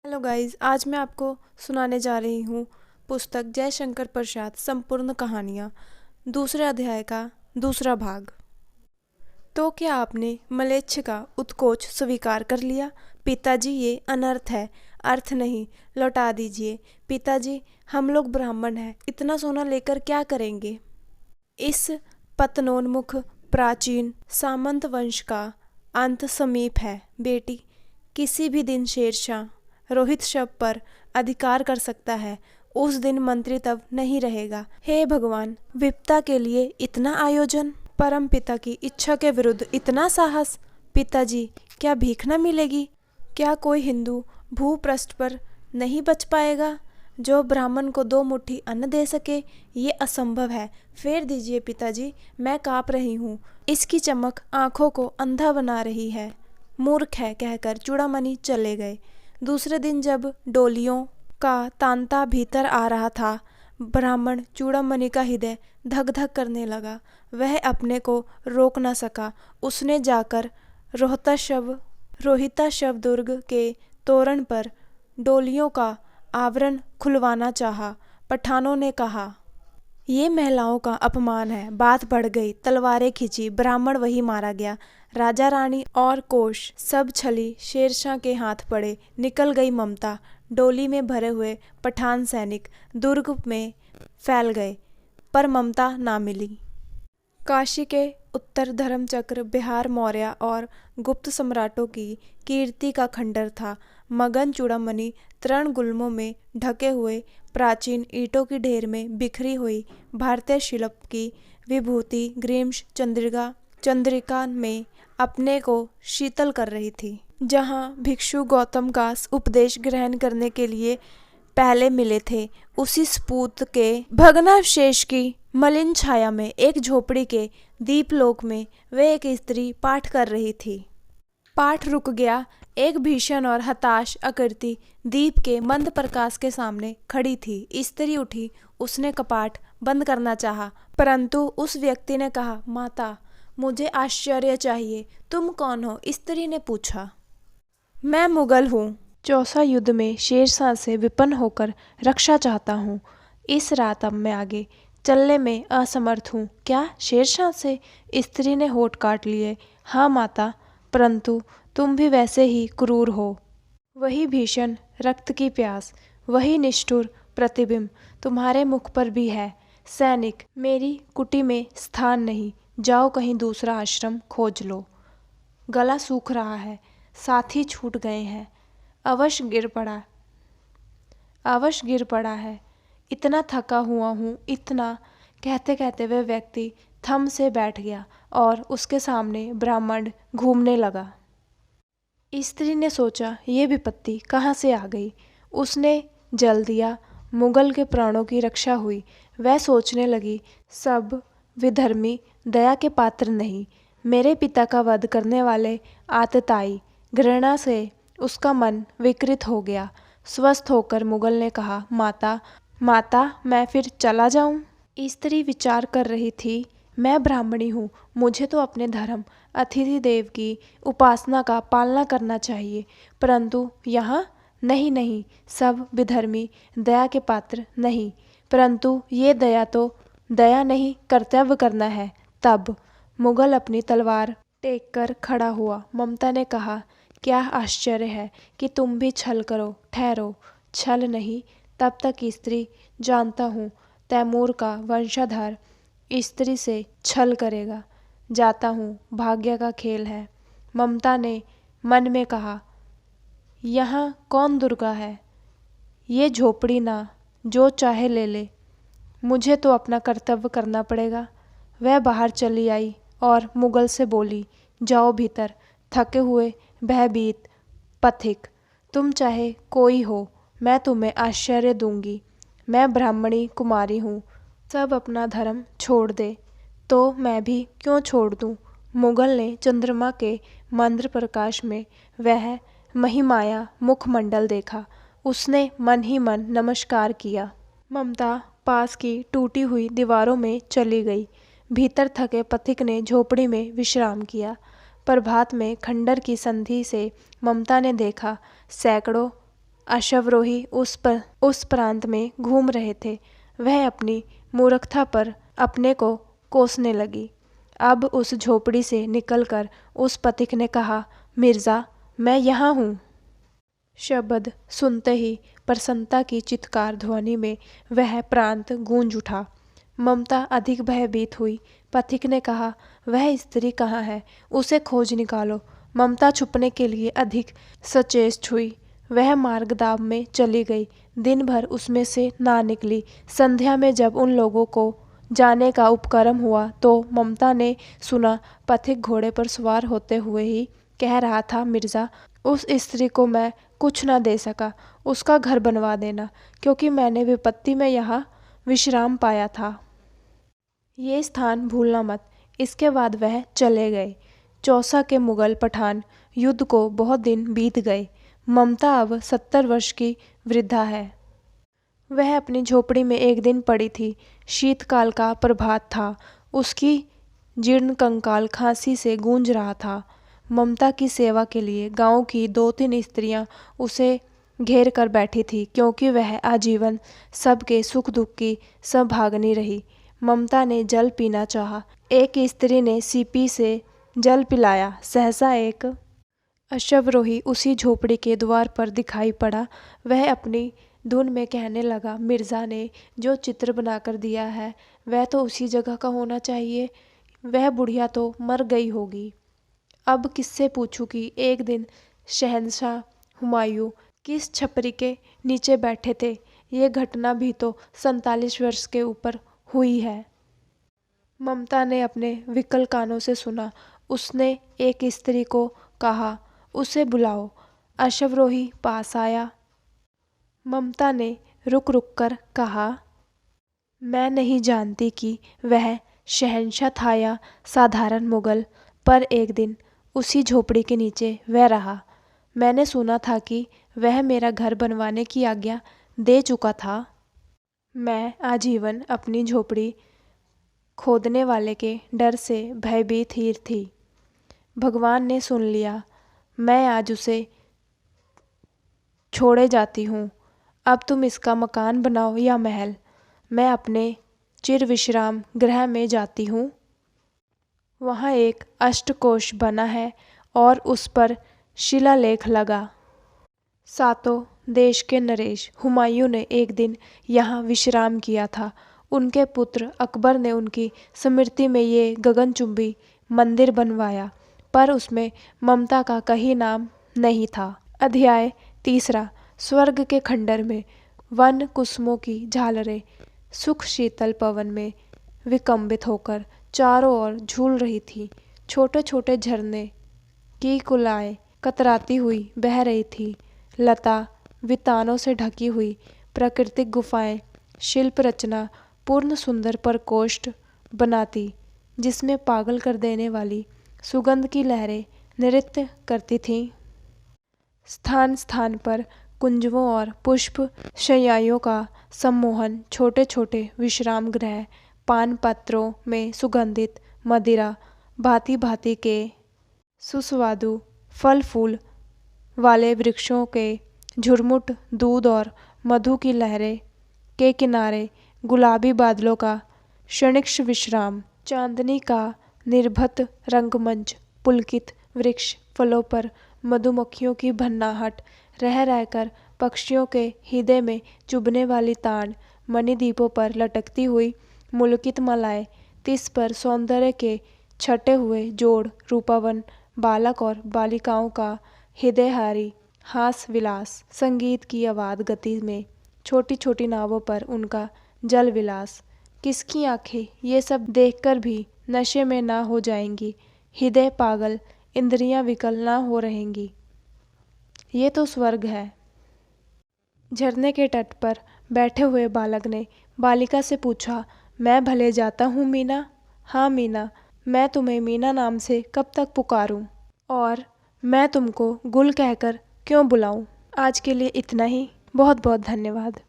Hello guys, आज मैं आपको सुनाने जा रही हूँ पुस्तक जयशंकर प्रसाद संपूर्ण कहानियाँ दूसरे अध्याय का दूसरा भाग। तो क्या आपने मलेच्छ का उत्कोच स्वीकार कर लिया? पिताजी, ये अनर्थ है। अर्थ नहीं, लौटा दीजिए। पिताजी, हम लोग ब्राह्मण हैं, इतना सोना लेकर क्या करेंगे? इस पतनोन्मुख प्राचीन सामंत वंश का अंत समीप है बेटी। किसी भी दिन शेरशाह रोहित शव पर अधिकार कर सकता है। उस दिन मंत्री तब नहीं रहेगा। हे भगवान, विपदा के लिए इतना आयोजन, परम पिता की इच्छा के विरुद्ध इतना साहस। पिताजी, क्या भीख न मिलेगी? क्या कोई हिंदू भूपृष्ठ पर नहीं बच पाएगा जो ब्राह्मण को 2 मुट्ठी अन्न दे सके? ये असंभव है। फेर दीजिए पिताजी, मैं काँप रही हूँ। इसकी चमक आंखों को अंधा बना रही है। मूर्ख है कहकर चूड़ामणि चले गए। दूसरे दिन जब डोलियों का तांता भीतर आ रहा था, ब्राह्मण चूड़ामणि का हृदय धक धक करने लगा। वह अपने को रोक न सका। उसने जाकर रोहिताशव दुर्ग के तोरण पर डोलियों का आवरण खुलवाना चाहा। पठानों ने कहा, ये महिलाओं का अपमान है। बात बढ़ गई, तलवारें खींची, ब्राह्मण वही मारा गया। राजा रानी और कोष सब छली शेरशाह के हाथ पड़े। निकल गई ममता। डोली में भरे हुए पठान सैनिक दुर्ग में फैल गए, पर ममता ना मिली। काशी के उत्तर धर्मचक्र, बिहार मौर्य और गुप्त सम्राटों की कीर्ति का खंडर था। मगन चूड़ामणि तृण गुल्मों में ढके हुए प्राचीन ईंटों की ढेर में बिखरी हुई भारतीय शिल्प की विभूति ग्रीष्म चंद्रिका में अपने को शीतल कर रही थी। जहाँ भिक्षु गौतम का उपदेश ग्रहण करने के लिए पहले मिले थे, उसी स्फूर्त के भग्नावशेष की मलिन छाया में एक झोपड़ी के दीपलोक में वे एक स्त्री पाठ कर रही थी। पाठ रुक गया। एक भीषण और हताश आकृति दीप के मंद प्रकाश के सामने खड़ी थी। स्त्री उठी। उसने कपाट बंद करना चाहा, परंतु उस व्यक्ति ने कहा, माता, मुझे आश्चर्य चाहिए। तुम कौन हो? स्त्री ने पूछा। मैं मुगल हूँ। चौसा युद्ध में शेरशाह से विपन्न होकर रक्षा चाहता हूँ। इस रात अब मैं आगे चलने में असमर्थ हूँ। क्या शेरशाह से? स्त्री ने होठ काट लिए। हाँ माता, परंतु तुम भी वैसे ही क्रूर हो। वही भीषण रक्त की प्यास, वही निष्ठुर प्रतिबिंब तुम्हारे मुख पर भी है। सैनिक, मेरी कुटी में स्थान नहीं। जाओ कहीं दूसरा आश्रम खोज लो। गला सूख रहा है, साथी छूट गए हैं, अवश्य गिर पड़ा है। इतना थका हुआ हूँ, इतना। कहते कहते वह व्यक्ति थम से बैठ गया और उसके सामने ब्राह्मण घूमने लगा। स्त्री ने सोचा, ये विपत्ति कहाँ से आ गई? उसने जल दिया, मुगल के प्राणों की रक्षा हुई। वह सोचने लगी, सब विधर्मी दया के पात्र नहीं। मेरे पिता का वध करने वाले आतताई। घृणा से उसका मन विकृत हो गया। स्वस्थ होकर मुगल ने कहा, माता, मैं फिर चला जाऊं? स्त्री विचार कर रही थी। मैं ब्राह्मणी हूँ, मुझे तो अपने धर्म अतिथि देव की उपासना का पालना करना चाहिए, परंतु यहाँ नहीं, सब विधर्मी दया के पात्र नहीं। परंतु ये दया तो दया नहीं, कर्तव्य करना है। तब मुगल अपनी तलवार टेक कर खड़ा हुआ। ममता ने कहा, क्या आश्चर्य है कि तुम भी छल करो। ठहरो, छल नहीं, तब तक स्त्री जानता हूँ तैमूर का वंशधर स्त्री से छल करेगा। जाता हूँ, भाग्य का खेल है। ममता ने मन में कहा, यहाँ कौन दुर्गा है? ये झोपड़ी ना, जो चाहे ले ले, मुझे तो अपना कर्तव्य करना पड़ेगा। वह बाहर चली आई और मुगल से बोली, जाओ भीतर। थके हुए भयभीत पथिक, तुम चाहे कोई हो, मैं तुम्हें आश्चर्य दूंगी। मैं ब्राह्मणी कुमारी हूँ। सब अपना धर्म छोड़ दे तो मैं भी क्यों छोड़ दूँ? मुगल ने चंद्रमा के मंद्र प्रकाश में वह महिमाया मुखमंडल देखा। उसने मन ही मन नमस्कार किया। ममता पास की टूटी हुई दीवारों में चली गई। भीतर थके पथिक ने झोपड़ी में विश्राम किया। प्रभात में खंडर की संधि से ममता ने देखा, सैकड़ों अश्वरोही उस प्रांत में घूम रहे थे। वह अपनी मूर्खता पर अपने को कोसने लगी। अब उस झोपड़ी से निकलकर उस पथिक ने कहा, मिर्ज़ा, मैं यहाँ हूँ। शब्द सुनते ही प्रसन्नता की चित्कार ध्वनि में वह प्रांत गूंज उठा। ममता अधिक भयभीत हुई। पथिक ने कहा, वह स्त्री कहाँ है? उसे खोज निकालो। ममता छुपने के लिए अधिक सचेष्ट हुई। वह मार्गदाम में चली गई। दिन भर उसमें से ना निकली। संध्या में जब उन लोगों को जाने का उपक्रम हुआ तो ममता ने सुना पथिक घोड़े पर सवार होते हुए ही कह रहा था, मिर्ज़ा, उस स्त्री को मैं कुछ न दे सका। उसका घर बनवा देना, क्योंकि मैंने विपत्ति में यहाँ विश्राम पाया था। ये स्थान भूलना मत। इसके बाद वह चले गए। चौसा के मुगल पठान युद्ध को बहुत दिन बीत गए। ममता अब 70 वर्ष की वृद्धा है। वह अपनी झोपड़ी में एक दिन पड़ी थी। शीतकाल का प्रभात था। उसकी जीर्ण कंकाल खांसी से गूंज रहा था। ममता की सेवा के लिए गांव की 2-3 स्त्रियां उसे घेर कर बैठी थी, क्योंकि वह आजीवन सबके सुख दुख की सहभागिनी रही। ममता ने जल पीना चाहा। एक स्त्री ने सीपी से जल पिलाया। सहसा एक अश्वरोही उसी झोपड़ी के द्वार पर दिखाई पड़ा। वह अपनी धुन में कहने लगा, मिर्ज़ा ने जो चित्र बनाकर दिया है वह तो उसी जगह का होना चाहिए। वह बुढ़िया तो मर गई होगी। अब किससे पूछूं कि एक दिन शहंशाह हुमायूं किस छपरी के नीचे बैठे थे। ये घटना भी तो 47 वर्ष के ऊपर हुई है। ममता ने अपने विकल कानों से सुना। उसने एक स्त्री को कहा, उसे बुलाओ। अश्वरोही पास आया। ममता ने रुक रुक कर कहा, मैं नहीं जानती कि वह शहंशाह था या साधारण मुगल, पर एक दिन उसी झोपड़ी के नीचे वह रहा। मैंने सुना था कि वह मेरा घर बनवाने की आज्ञा दे चुका था। मैं आजीवन अपनी झोपड़ी खोदने वाले के डर से भयभीत ही थी। भगवान ने सुन लिया। मैं आज उसे छोड़े जाती हूँ। अब तुम इसका मकान बनाओ या महल। मैं अपने चिर विश्राम गृह में जाती हूँ। वहाँ एक अष्टकोश बना है और उस पर शिलालेख लगा। सातों देश के नरेश हुमायूं ने एक दिन यहाँ विश्राम किया था। उनके पुत्र अकबर ने उनकी स्मृति में ये गगनचुंबी मंदिर बनवाया, पर उसमें ममता का कहीं नाम नहीं था। अध्याय 3। स्वर्ग के खंडर में वन कुसुमों की झालरें सुख शीतल पवन में विकम्बित होकर चारों ओर झूल रही थी। छोटे छोटे झरने की कुलाएं कतराती हुई बह रही थी। लता वितानों से ढकी हुई प्राकृतिक गुफाएं शिल्प रचना पूर्ण सुंदर प्रकोष्ठ बनाती, जिसमें पागल कर देने वाली सुगंध की लहरें नृत्य करती थीं। स्थान स्थान पर कुंजों और पुष्प शैयाओं का सम्मोहन, छोटे छोटे विश्राम गृह, पान पत्रों में सुगंधित मदिरा, भांति भांति के सुस्वादु फल फूल वाले वृक्षों के झुरमुट, दूध और मधु की लहरें के किनारे गुलाबी बादलों का क्षणिक विश्राम, चांदनी का निर्भत रंगमंच, पुलकित वृक्ष फलों पर मधुमक्खियों की भन्नाहट, रह रहकर पक्षियों के हृदय में चुभने वाली तान, मणिदीपों पर लटकती हुई मुलकित मालाएं, तिस पर सौंदर्य के छटे हुए जोड़, रूपावन बालक और बालिकाओं का हृदयहारी हास विलास, संगीत की आवाज गति में छोटी छोटी नावों पर उनका जल विलास। किसकी आंखें ये सब देखकर भी नशे में ना हो जाएंगी, हृदय पागल, इंद्रियां विकल ना हो रहेंगी। ये तो स्वर्ग है। झरने के तट पर बैठे हुए बालक ने बालिका से पूछा, मैं भले जाता हूँ मीना? हाँ मीना, मैं तुम्हें मीना नाम से कब तक पुकारूं? और मैं तुमको गुल कहकर क्यों बुलाऊं? आज के लिए इतना ही। बहुत बहुत धन्यवाद।